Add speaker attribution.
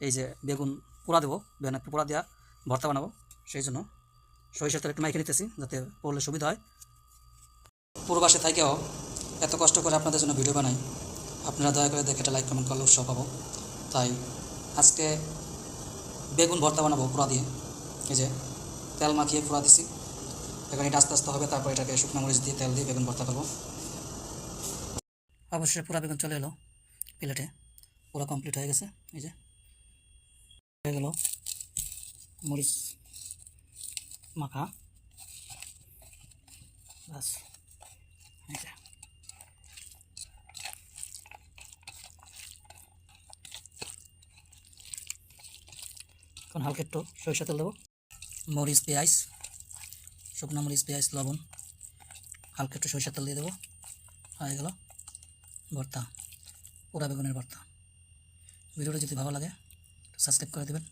Speaker 1: এই যে বেগুন পোড়া দেবো, বেগুন একটু পোড়া দেওয়া ভর্তা বানাবো, সেই জন্য সরিষার তেল একটু মাইকে নিতেছি যাতে পড়লে সুবিধা হয়। পুরো বাসে থাকেও এত কষ্ট করে আপনাদের জন্য ভিডিও বানাই, আপনারা দয়া করে দেখে এটা লাইক কমেন্ট করলে উৎসাহ পাবো। তাই আজকে বেগুন ভর্তা বানাবো পোড়া দিয়ে। এই যে তেল মাখিয়ে পোড়া দিছি, এখন এটা আস্তে আস্তে হবে, তারপর এটাকে শুকনো মরিচ দিয়ে তেল দিয়ে বেগুন ভর্তা করবো। অবশ্যই পুরা বেগুন চলে এলো প্লেটে, পুরো কমপ্লিট হয়ে গেছে। এই যে হয়ে গেল মরিচ মাখা, বাস। এই যে এখন হালকা একটু সরিষা তেল দেবো, মরিচ পেঁয়াজ, শুকনো মরিচ পেঁয়াজ লবণ, হালকা একটু সরিষা তেল দিয়ে দেবো, হয়ে গেল ভর্তা, পোড়া বেগুনের ভর্তা। ভিডিওটা যদি ভালো লাগে সাবস্ক্রাইব করে দেবেন।